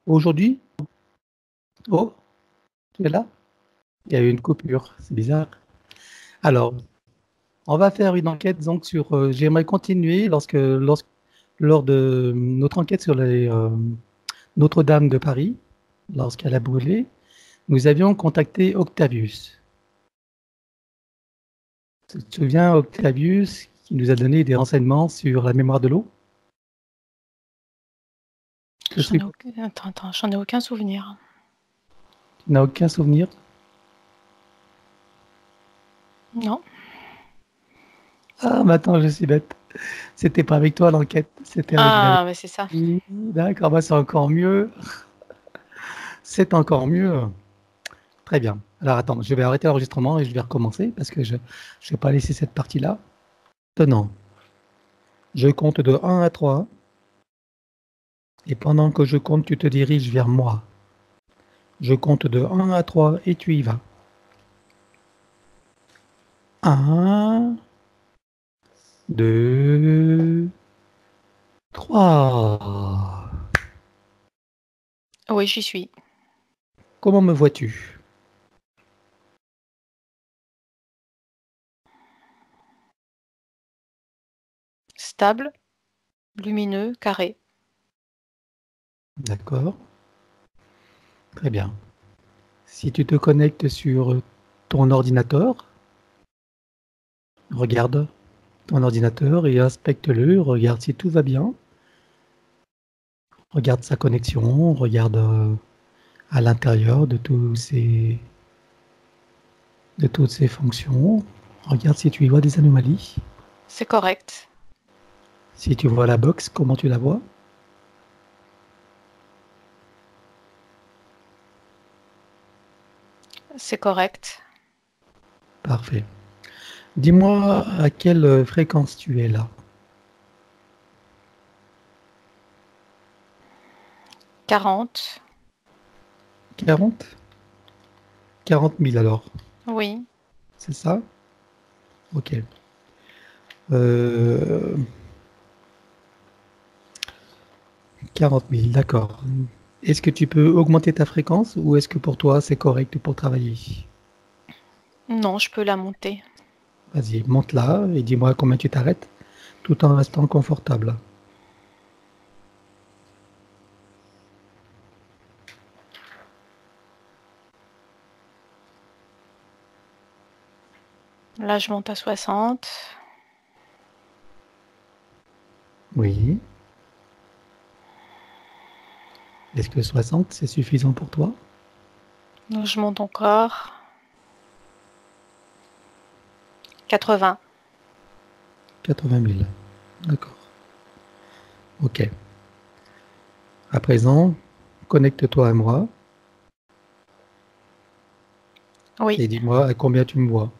Aujourd'hui? Oh, tu es là? Il y a eu une coupure, c'est bizarre. Alors, on va faire une enquête donc sur. J'aimerais continuer lors de notre enquête sur Notre-Dame de Paris, lorsqu'elle a brûlé. Nous avions contacté Octavius. Tu te souviens, Octavius, qui nous a donné des renseignements sur la mémoire de l'eau? Je J'en suis. ai aucun... Attends, j'en ai aucun souvenir. Tu n'as aucun souvenir? Non. Ah, maintenant je suis bête. C'était pas avec toi l'enquête, c'était avec Valérie. Ah, mais c'est ça. D'accord, bah, c'est encore mieux. C'est encore mieux. Très bien. Alors attends, je vais arrêter l'enregistrement et je vais recommencer parce que je ne vais pas laisser cette partie-là. Maintenant, je compte de 1 à 3 et pendant que je compte, tu te diriges vers moi. Je compte de 1 à 3 et tu y vas. 1, 2, 3. Oui, j'y suis. Comment me vois-tu? Stable, lumineux, carré. D'accord. Très bien. Si tu te connectes sur ton ordinateur, regarde ton ordinateur et inspecte-le, regarde si tout va bien. Regarde sa connexion, regarde à l'intérieur de toutes ces fonctions. Regarde si tu y vois des anomalies. C'est correct. Si tu vois la box, comment tu la vois? C'est correct. Parfait. Dis-moi à quelle fréquence tu es là? 40. 40? 40 000 alors, Oui. c'est ça? Ok. Euh, 40 000, d'accord. Est-ce que tu peux augmenter ta fréquence ou est-ce que pour toi c'est correct pour travailler? Non, je peux la monter. Vas-y, monte-la et dis-moi à combien tu t'arrêtes tout en restant confortable. Là, je monte à 60. Oui. Est-ce que 60 c'est suffisant pour toi? Donc, je monte encore. 80. 80 000. D'accord. Ok. À présent, connecte-toi à moi Oui. et dis-moi à combien tu me vois.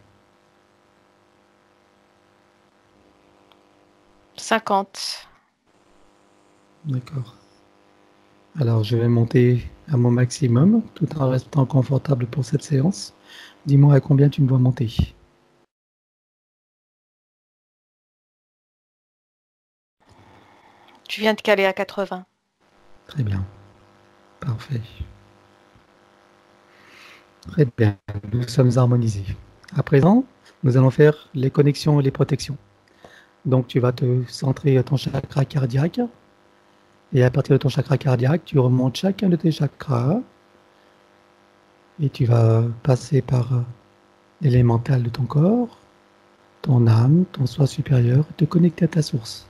50. D'accord. Alors, je vais monter à mon maximum tout en restant confortable pour cette séance. Dis-moi à combien tu me vois monter. Tu viens de caler à 80. Très bien. Parfait. Très bien. Nous sommes harmonisés. À présent, nous allons faire les connexions et les protections. Donc, tu vas te centrer à ton chakra cardiaque. Et à partir de ton chakra cardiaque, tu remontes chacun de tes chakras et tu vas passer par l'élémental de ton corps, ton âme, ton soi supérieur et te connecter à ta source.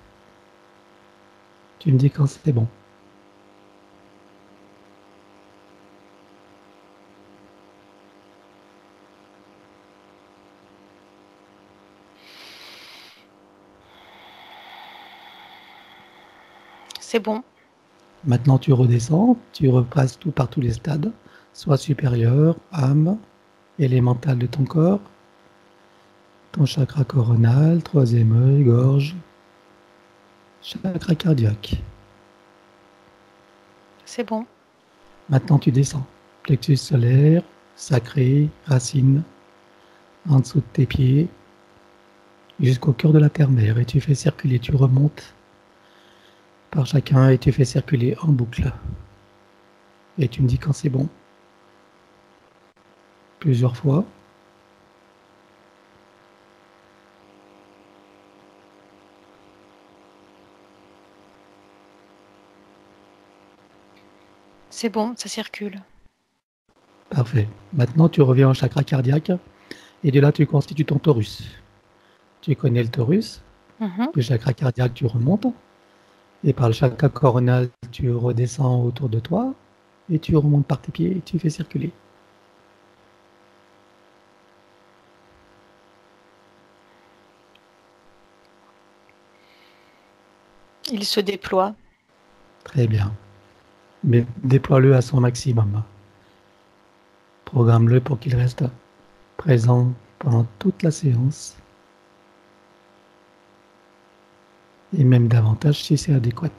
Tu me dis quand c'est bon. C'est bon. Maintenant, tu redescends, tu repasses tout par tous les stades, soi supérieur, âme, élémental de ton corps, ton chakra coronal, troisième œil, gorge, chakra cardiaque. C'est bon. Maintenant, tu descends. Plexus solaire, sacré, racine, en dessous de tes pieds, jusqu'au cœur de la terre-mère. Et tu fais circuler, tu remontes par chacun et tu fais circuler en boucle. Et tu me dis quand c'est bon. Plusieurs fois. C'est bon, ça circule. Parfait. Maintenant, tu reviens au chakra cardiaque et de là, tu constitues ton torus. Tu connais le torus, Mhm. le chakra cardiaque, tu remontes et par le chakra coronal, tu redescends autour de toi et tu remontes par tes pieds et tu fais circuler. Il se déploie. Très bien. Mais déploie-le à son maximum. Programme-le pour qu'il reste présent pendant toute la séance et même davantage si c'est adéquat.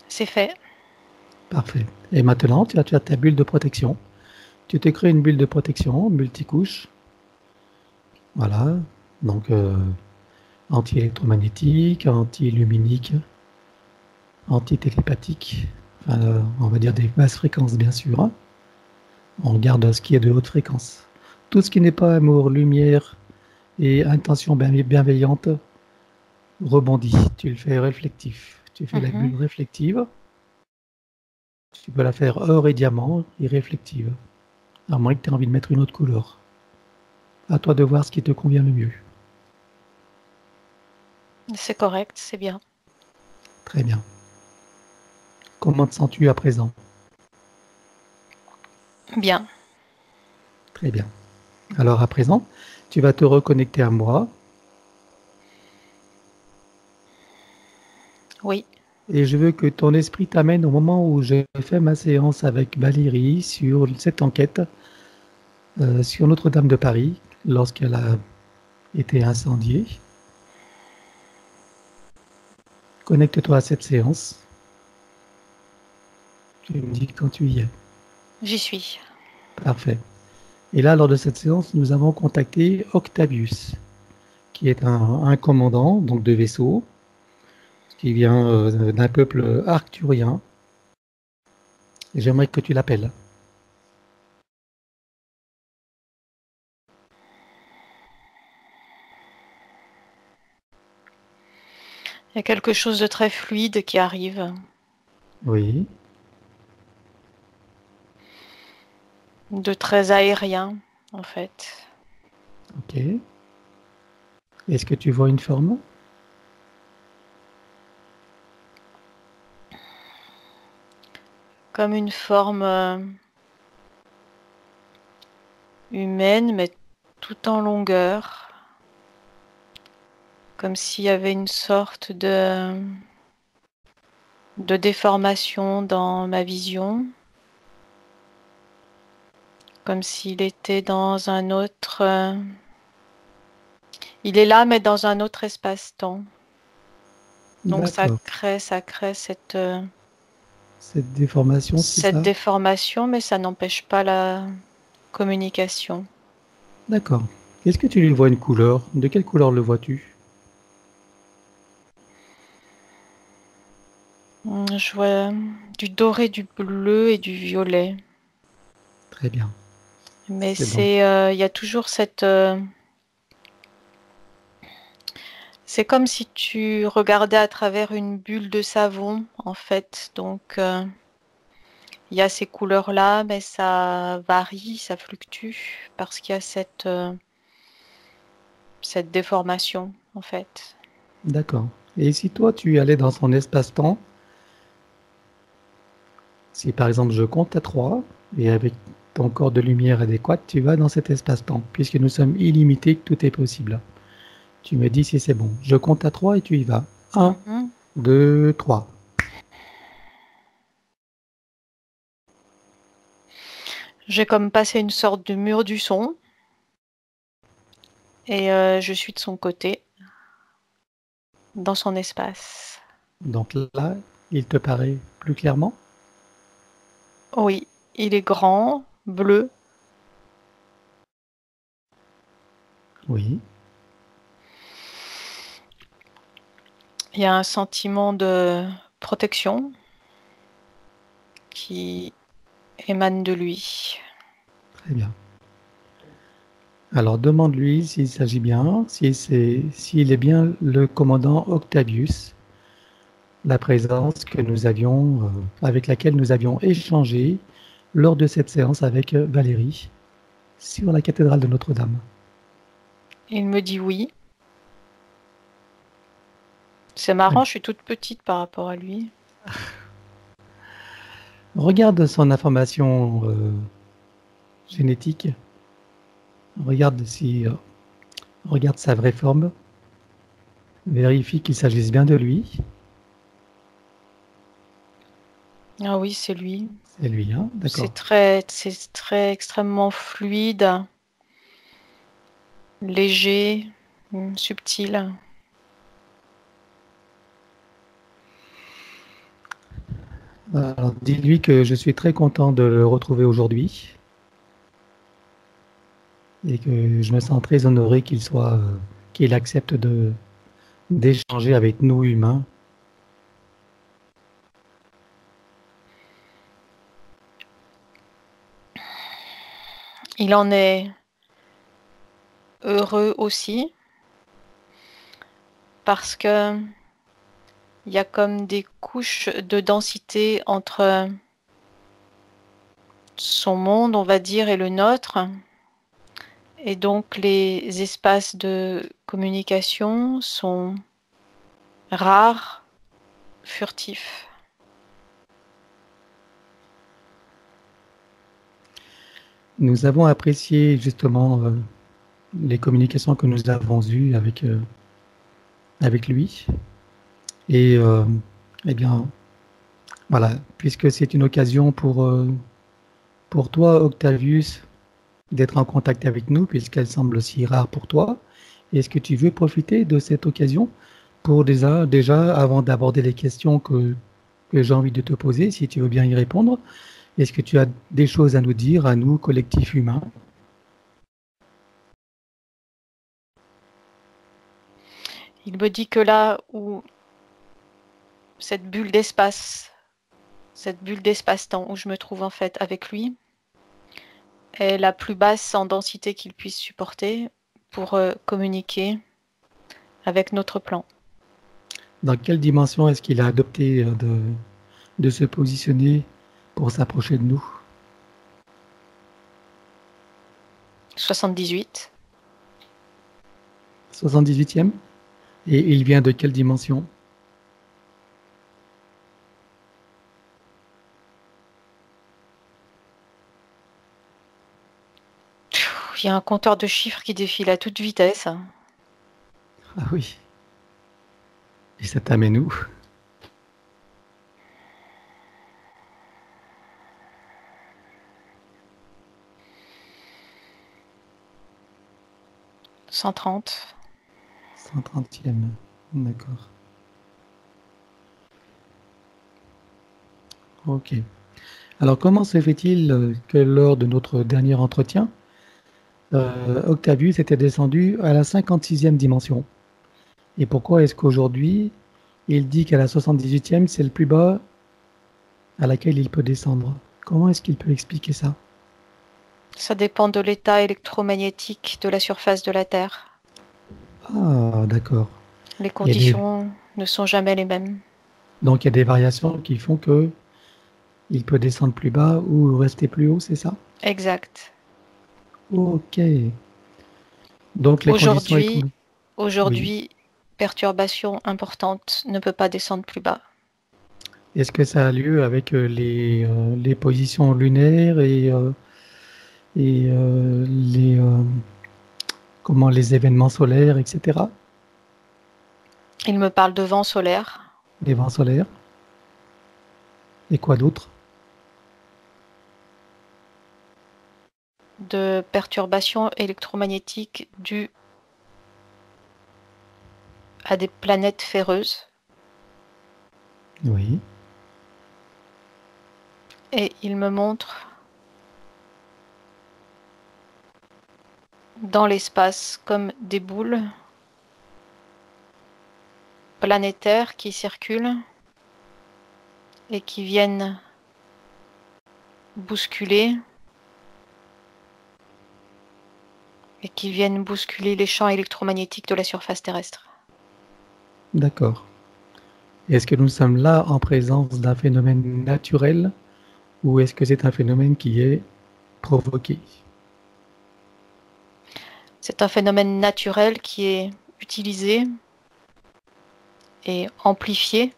C'est fait. Parfait. Et maintenant, tu as ta bulle de protection. Tu te crées une bulle de protection multicouche. Voilà. Donc, anti-électromagnétique, anti-luminique, anti-télépathique. Enfin, on va dire des basses fréquences, bien sûr, hein. On garde ce qui est de haute fréquence. Tout ce qui n'est pas amour, lumière et intention bienveillante rebondit. Tu le fais réflectif. Tu fais la Mhm. bulle réflective. Tu peux la faire or et diamant et réflective. À moins que tu aies envie de mettre une autre couleur. À toi de voir ce qui te convient le mieux. C'est correct, c'est bien. Très bien. Comment te sens-tu à présent? Bien. Très bien. Alors à présent, tu vas te reconnecter à moi Oui. et je veux que ton esprit t'amène au moment où je fais ma séance avec Valérie sur cette enquête sur Notre-Dame de Paris lorsqu'elle a été incendiée. Connecte-toi à cette séance. Tu me dis quand tu y es. J'y suis. Parfait. Et là, lors de cette séance, nous avons contacté Octavius, qui est un commandant donc de vaisseau, qui vient d'un peuple arcturien. Et j'aimerais que tu l'appelles. Il y a quelque chose de très fluide qui arrive, Oui, de très aérien, en fait. ok. Est-ce que tu vois une forme? Comme une forme humaine, mais tout en longueur. Comme s'il y avait une sorte de déformation dans ma vision. Comme s'il était dans un autre... il est là, mais dans un autre espace-temps. Donc D'accord. ça crée Cette déformation, c'est cette ça? déformation, mais ça n'empêche pas la communication. D'accord. Est-ce que tu lui vois une couleur? De quelle couleur le vois-tu? Je vois du doré, du bleu et du violet. Très bien. Mais C'est donc, il y a toujours c'est comme si tu regardais à travers une bulle de savon, en fait. Donc, il y a ces couleurs-là, mais ça varie, ça fluctue, parce qu'il y a cette déformation, en fait. d'accord. Et si toi, tu allais dans son espace-temps, si par exemple je compte à 3, et avec ton corps de lumière adéquat, tu vas dans cet espace-temps, puisque nous sommes illimités, tout est possible. Tu me dis si c'est bon. Je compte à 3 et tu y vas. Un, Mhm. 2, 3. J'ai comme passé une sorte de mur du son, et je suis de son côté, dans son espace. Donc là, il te paraît plus clairement? Oui, il est grand, bleu, Oui. il y a un sentiment de protection qui émane de lui. Très bien. Alors demande-lui s'il s'agit bien, s'il est bien le commandant Octavius, la présence que nous avions, avec laquelle nous avions échangé lors de cette séance avec Valérie sur la cathédrale de Notre-Dame. Il me dit oui. C'est marrant, je suis toute petite par rapport à lui. Regarde son information génétique. Regarde regarde sa vraie forme. Vérifie qu'il s'agisse bien de lui. Ah oui, c'est lui. C'est lui, hein? D'accord. C'est très extrêmement fluide, léger, subtil. Alors dis-lui que je suis très content de le retrouver aujourd'hui et que je me sens très honoré qu'il accepte d'échanger avec nous humains. Il en est heureux aussi parce que il y a comme des couches de densité entre son monde, on va dire, et le nôtre. Et donc les espaces de communication sont rares, furtifs. Nous avons apprécié justement les communications que nous avons eues avec lui. Et eh bien, voilà, puisque c'est une occasion pour toi, Octavius, d'être en contact avec nous, puisqu'elle semble si rare pour toi, est-ce que tu veux profiter de cette occasion pour déjà avant d'aborder les questions que j'ai envie de te poser, si tu veux bien y répondre, est-ce que tu as des choses à nous dire, à nous, collectif humain? Il me dit que là où cette bulle d'espace-temps où je me trouve en fait avec lui, est la plus basse en densité qu'il puisse supporter pour communiquer avec notre plan. Dans quelle dimension est-ce qu'il a adopté de se positionner pour s'approcher de nous? 78. 78e? Et il vient de quelle dimension? Il y a un compteur de chiffres qui défile à toute vitesse. Ah oui. Et ça t'amène où? 130. 130e. D'accord. Ok. Alors, comment se fait-il que lors de notre dernier entretien, Octavius était descendu à la 56e dimension? Et pourquoi est-ce qu'aujourd'hui, il dit qu'à la 78e, c'est le plus bas à laquelle il peut descendre? Comment est-ce qu'il peut expliquer ça? Ça dépend de l'état électromagnétique de la surface de la Terre. Ah, d'accord. Les Il y a des- conditions ne sont jamais les mêmes. Donc, il y a des variations qui font que il peut descendre plus bas ou rester plus haut, c'est ça? Exact. Ok. Donc, les conditions Aujourd'hui, électromagnétiques. Oui. aujourd'hui, perturbation importante ne peut pas descendre plus bas. Est-ce que ça a lieu avec les positions lunaires et comment les événements solaires, etc. Il me parle de vent solaire, Les vents solaires. Et quoi d'autre? de perturbations électromagnétiques dues à des planètes ferreuses. Oui. Et il me montre dans l'espace comme des boules planétaires qui circulent et qui viennent bousculer les champs électromagnétiques de la surface terrestre. D'accord. Est-ce que nous sommes là en présence d'un phénomène naturel ou est-ce que c'est un phénomène qui est provoqué? C'est un phénomène naturel qui est utilisé et amplifié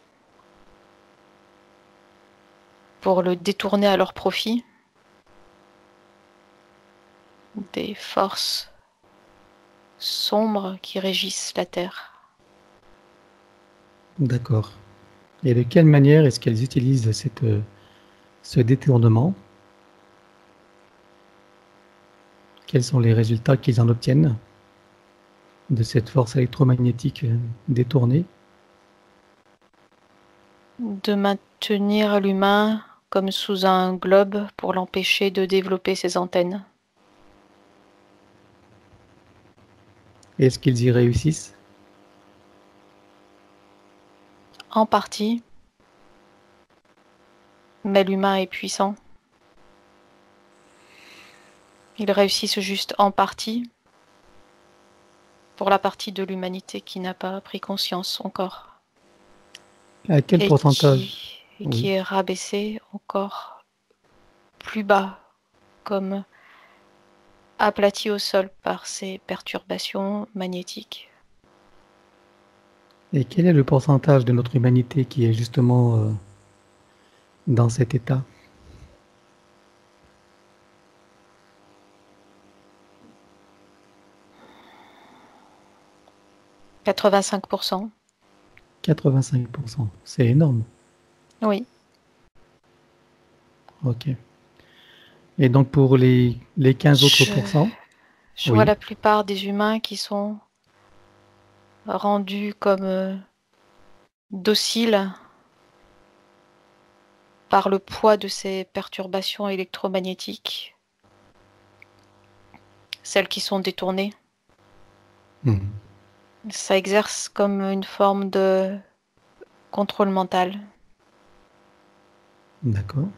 pour le détourner à leur profit des forces sombres qui régissent la Terre. D'accord. Et de quelle manière est-ce qu'elles utilisent ce détournement? Quels sont les résultats qu'ils en obtiennent de cette force électromagnétique détournée? De maintenir l'humain comme sous un globe pour l'empêcher de développer ses antennes. Est-ce qu'ils y réussissent? En partie, mais l'humain est puissant. Ils réussissent juste en partie pour la partie de l'humanité qui n'a pas pris conscience encore À quel et pourcentage? qui Oui. est rabaissée encore plus bas, comme aplati au sol par ces perturbations magnétiques. Et quel est le pourcentage de notre humanité qui est justement dans cet état? 85%. 85%. C'est énorme. Oui. Ok. Et donc pour les 15 autres Je, pourcents? je vois Oui. la plupart des humains qui sont rendus comme dociles par le poids de ces perturbations électromagnétiques, celles qui sont détournées. Mhm. Ça exerce comme une forme de contrôle mental D'accord.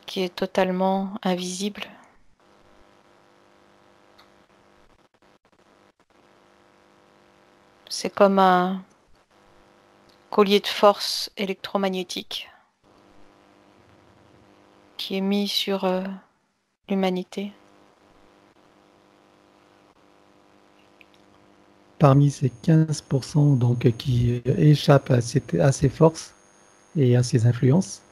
qui est totalement invisible. C'est comme un collier de force électromagnétique qui est mis sur l'humanité. Parmi ces 15% donc, qui échappent à ces forces et à ces influences,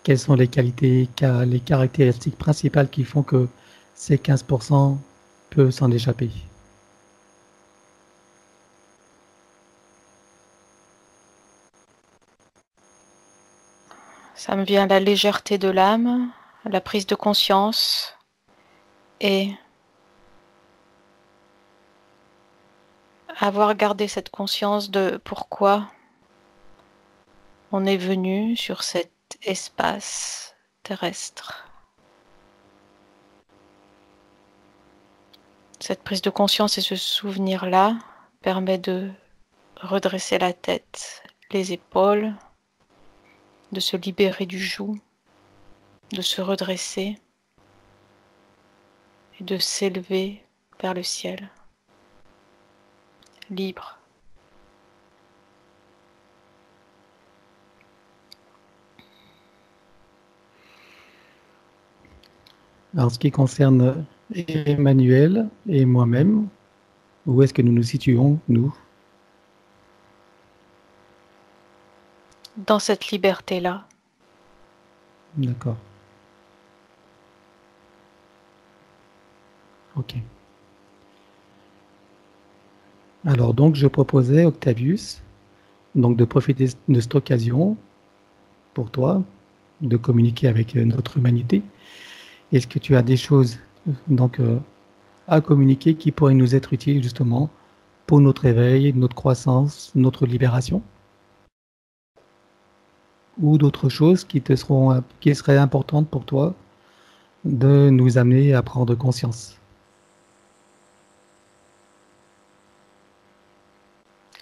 quelles sont les qualités, les caractéristiques principales qui font que ces 15% peuvent s'en échapper? Ça me vient la légèreté de l'âme, la prise de conscience et avoir gardé cette conscience de pourquoi on est venu sur cet espace terrestre. Cette prise de conscience et ce souvenir-là permet de redresser la tête, les épaules, de se libérer du joug, de se redresser et de s'élever vers le ciel, libre. En ce qui concerne Emmanuel et moi-même, où est-ce que nous nous situons, nous? Dans cette liberté-là, D'accord. Ok. Alors donc, je proposais, Octavius, donc de profiter de cette occasion pour toi, de communiquer avec notre humanité. Est-ce que tu as des choses donc à communiquer qui pourraient nous être utiles justement pour notre éveil, notre croissance, notre libération, ou d'autres choses qui seraient importantes pour toi de nous amener à prendre conscience?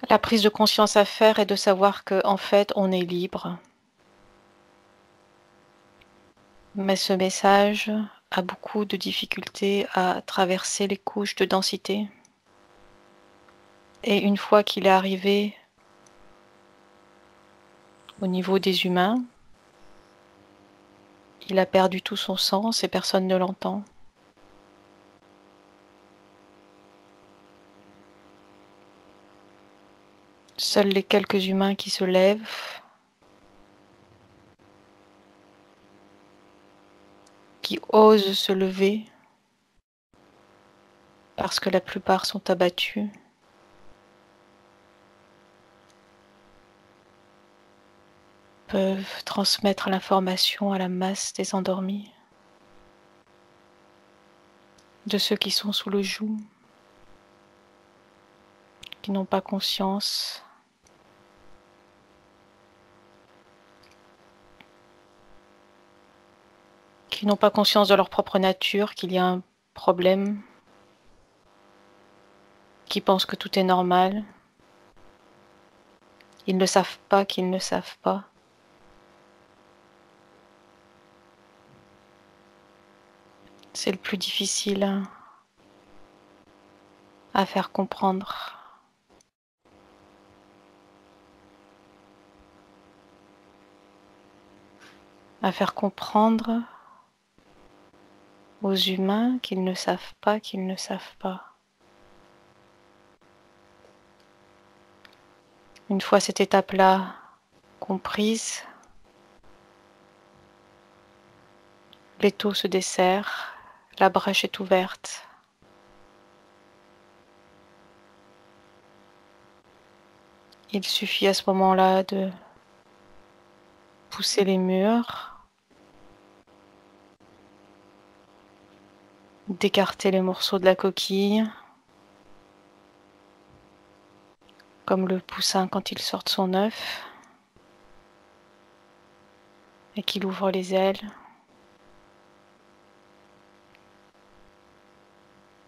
la prise de conscience à faire est de savoir que en fait on est libre Mais ce message a beaucoup de difficultés à traverser les couches de densité. Et une fois qu'il est arrivé au niveau des humains, il a perdu tout son sens et personne ne l'entend. Seuls les quelques humains qui se lèvent, qui osent se lever, parce que la plupart sont abattus, peuvent transmettre l'information à la masse des endormis, de ceux qui sont sous le joug, qui n'ont pas conscience, qui n'ont pas conscience de leur propre nature, qu'il y a un problème, qui pensent que tout est normal. Ils ne savent pas qu'ils ne savent pas. C'est le plus difficile à faire comprendre. À faire comprendre aux humains qu'ils ne savent pas qu'ils ne savent pas. Une fois cette étape-là comprise, l'étau se desserre, la brèche est ouverte. Il suffit à ce moment-là de pousser les murs, d'écarter les morceaux de la coquille, comme le poussin quand il sort de son œuf et qu'il ouvre les ailes.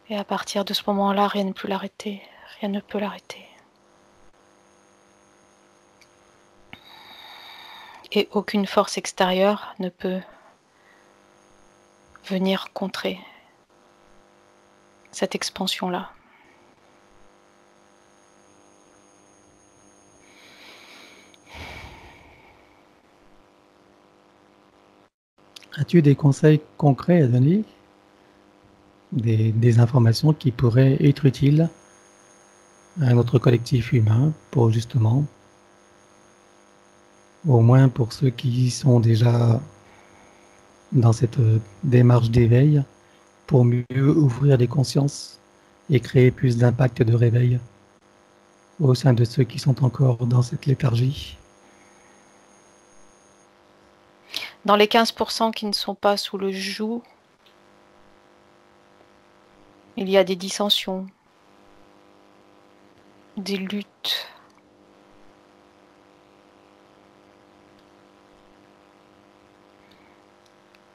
Et à partir de ce moment-là, rien ne peut l'arrêter. Rien ne peut l'arrêter. Et aucune force extérieure ne peut venir contrer cette expansion-là. As-tu des conseils concrets à donner, des informations qui pourraient être utiles à notre collectif humain pour justement, au moins pour ceux qui sont déjà dans cette démarche d'éveil, pour mieux ouvrir les consciences et créer plus d'impact de réveil au sein de ceux qui sont encore dans cette léthargie? Dans les 15% qui ne sont pas sous le joug, il y a des dissensions, des luttes,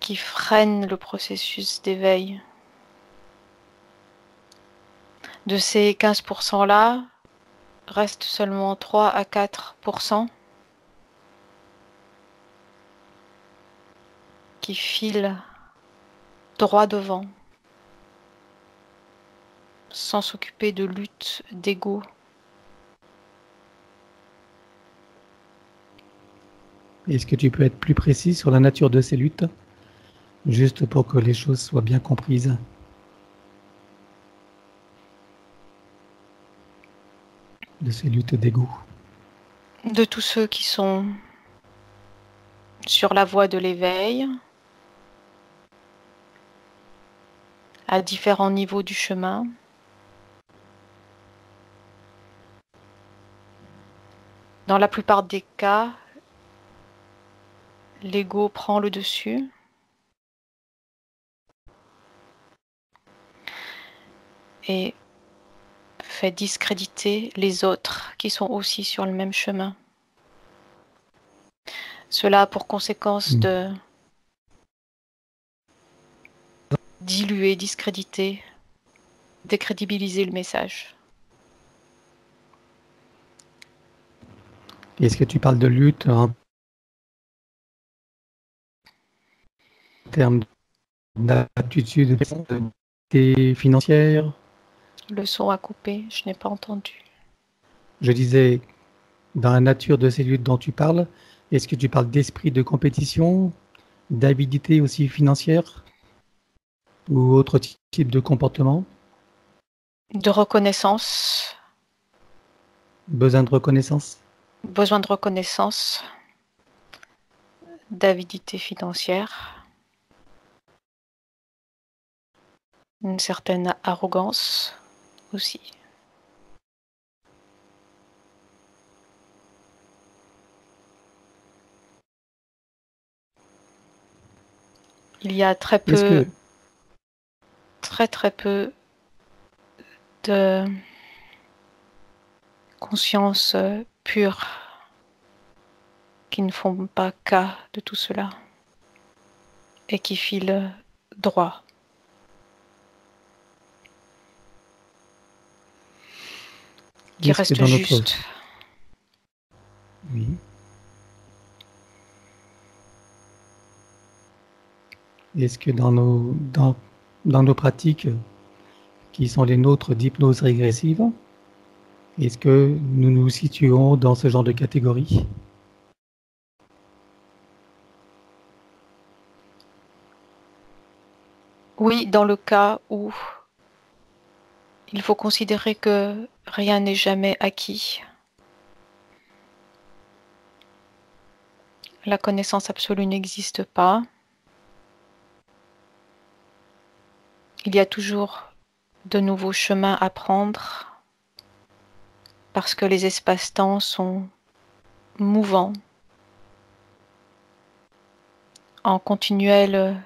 qui freinent le processus d'éveil. De ces 15%-là, restent seulement 3 à 4% qui filent droit devant, sans s'occuper de lutte, d'ego. Est-ce que tu peux être plus précis sur la nature de ces luttes, juste pour que les choses soient bien comprises? De ces luttes d'ego. De tous ceux qui sont sur la voie de l'éveil, à différents niveaux du chemin. Dans la plupart des cas, l'ego prend le dessus. Et fait discréditer les autres qui sont aussi sur le même chemin. Cela a pour conséquence de diluer, discréditer, décrédibiliser le message. Est-ce que tu parles de lutte en termes d'aptitude financière. Le son a coupé, je n'ai pas entendu. Je disais, dans la nature de ces luttes dont tu parles, est-ce que tu parles d'esprit de compétition, d'avidité aussi financière ou autre type de comportement? De reconnaissance, Besoin de reconnaissance? besoin de reconnaissance, d'avidité financière, une certaine arrogance aussi. Il y a très peu de conscience pure qui ne font pas cas de tout cela et qui filent droit. Qui Est-ce que restent dans notre... justes. Oui. Est-ce que dans nos pratiques qui sont les nôtres d'hypnose régressive, est-ce que nous nous situons dans ce genre de catégorie? Oui, dans le cas où il faut considérer que rien n'est jamais acquis. La connaissance absolue n'existe pas. Il y a toujours de nouveaux chemins à prendre parce que les espaces-temps sont mouvants, en continuelle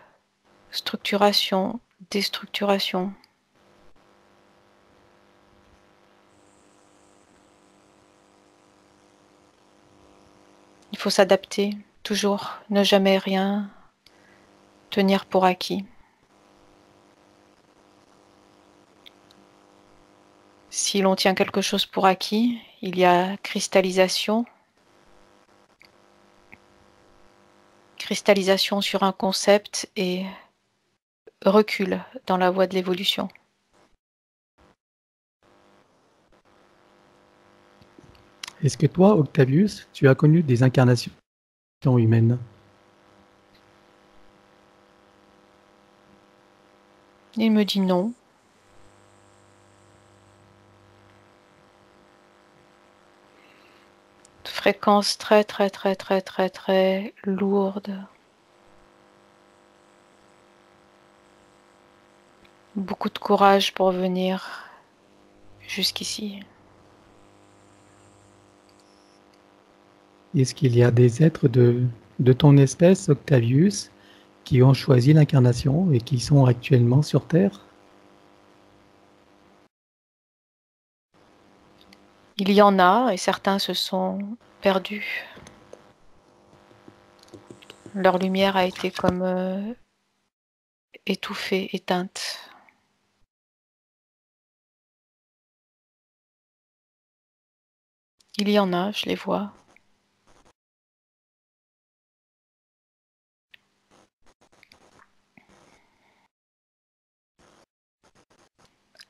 structuration, déstructuration. Il faut s'adapter, toujours ne jamais rien tenir pour acquis. Si l'on tient quelque chose pour acquis, il y a cristallisation. Cristallisation sur un concept et recul dans la voie de l'évolution. Est-ce que toi, Octavius, tu as connu des incarnations humaines? Il me dit non. Fréquence très lourde. Beaucoup de courage pour venir jusqu'ici. Est-ce qu'il y a des êtres de ton espèce, Octavius, qui ont choisi l'incarnation et qui sont actuellement sur Terre? Il y en a et certains se sont perdus. Leur lumière a été comme étouffée, éteinte. Il y en a, je les vois.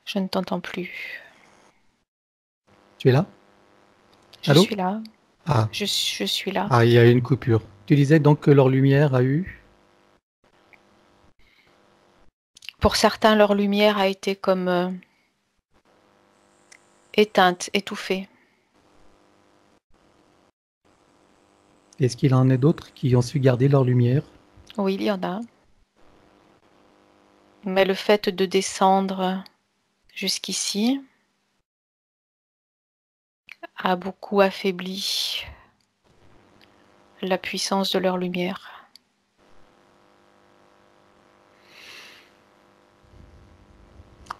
Je ne t'entends plus. Tu es là? Je Allô? suis là. Ah. Je suis là. Ah, il y a une coupure. Tu disais donc que leur lumière a eu... Pour certains, leur lumière a été comme éteinte, étouffée. Est-ce qu'il en est d'autres qui ont su garder leur lumière? Oui, il y en a. Mais le fait de descendre jusqu'ici a beaucoup affaibli la puissance de leur lumière.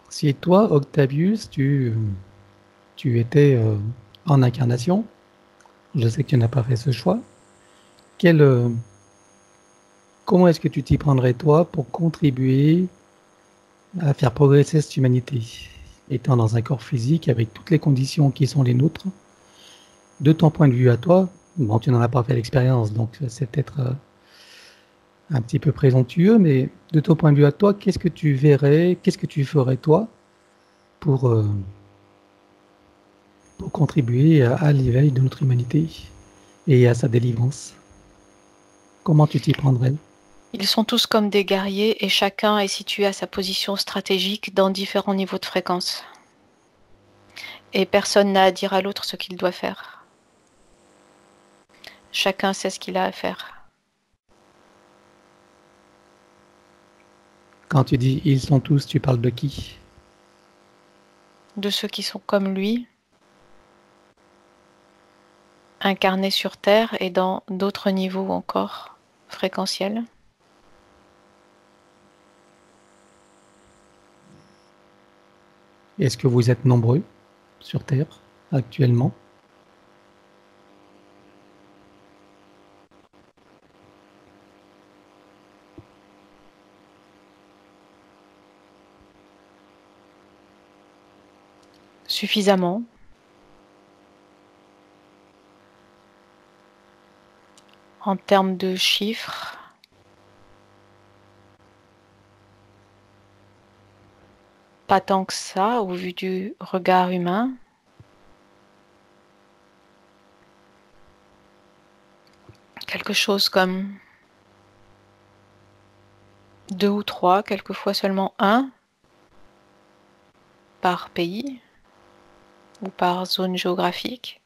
Si toi, Octavius, tu étais en incarnation, je sais que tu n'as pas fait ce choix, comment est-ce que tu t'y prendrais toi pour contribuer à faire progresser cette humanité, étant dans un corps physique avec toutes les conditions qui sont les nôtres? De ton point de vue à toi, bon, tu n'en as pas fait l'expérience, donc c'est peut-être un petit peu présomptueux, mais de ton point de vue à toi, qu'est-ce que tu verrais, qu'est-ce que tu ferais toi pour, euh, pour contribuer à l'éveil de notre humanité et à sa délivrance? Comment tu t'y prendrais? Ils sont tous comme des guerriers et chacun est situé à sa position stratégique dans différents niveaux de fréquence. Et personne n'a à dire à l'autre ce qu'il doit faire. Chacun sait ce qu'il a à faire. Quand tu dis ils sont tous, tu parles de qui? De ceux qui sont comme lui, incarnés sur Terre et dans d'autres niveaux encore fréquentiels. Est-ce que vous êtes nombreux sur Terre actuellement? Suffisamment. En termes de chiffres, pas tant que ça au vu du regard humain. Quelque chose comme 2 ou 3, quelquefois seulement 1 par pays ou par zone géographique.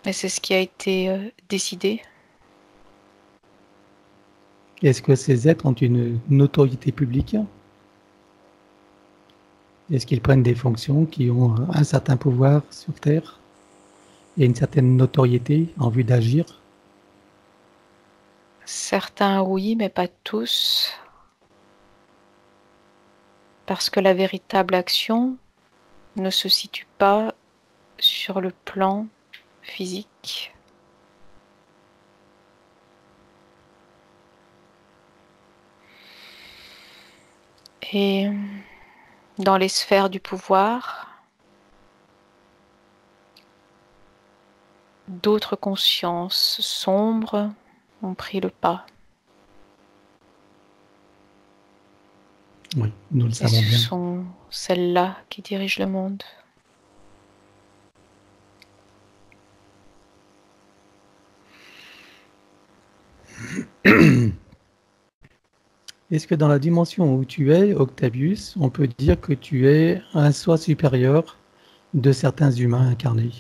Et c'est ce qui a été décidé. Est-ce que ces êtres ont une notoriété publique? Est-ce qu'ils prennent des fonctions qui ont un certain pouvoir sur Terre et une certaine notoriété en vue d'agir? Certains oui, mais pas tous. Parce que la véritable action ne se situe pas sur le plan physique. Et dans les sphères du pouvoir, d'autres consciences sombres ont pris le pas. Oui, nous le Et savons ce bien. sont celles-là qui dirigent le monde. Est-ce que dans la dimension où tu es, Octavius, on peut dire que tu es un soi supérieur de certains humains incarnés?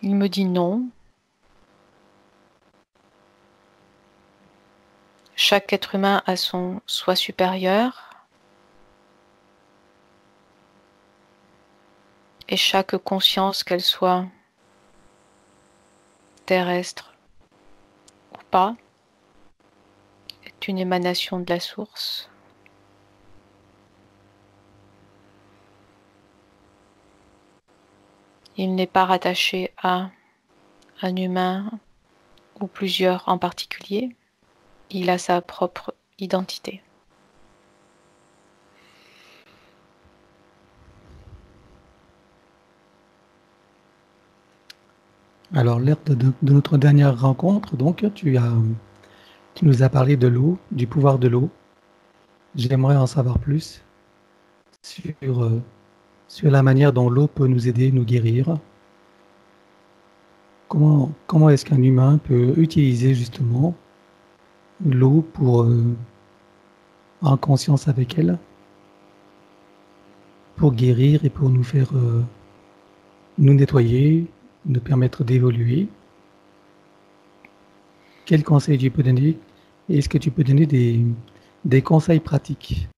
Il me dit non. Chaque être humain a son soi supérieur. Et chaque conscience, qu'elle soit terrestre ou pas, est une émanation de la source. Il n'est pas rattaché à un humain ou plusieurs en particulier. Il a sa propre identité. Alors, lors de notre dernière rencontre, donc, tu nous as parlé de l'eau, du pouvoir de l'eau. J'aimerais en savoir plus sur, sur la manière dont l'eau peut nous aider, nous guérir. Comment est-ce qu'un humain peut utiliser justement l'eau pour, en conscience avec elle, pour guérir et pour nous faire nous nettoyer, nous permettre d'évoluer? Quels conseils tu peux donner? Est-ce que tu peux donner des conseils pratiques?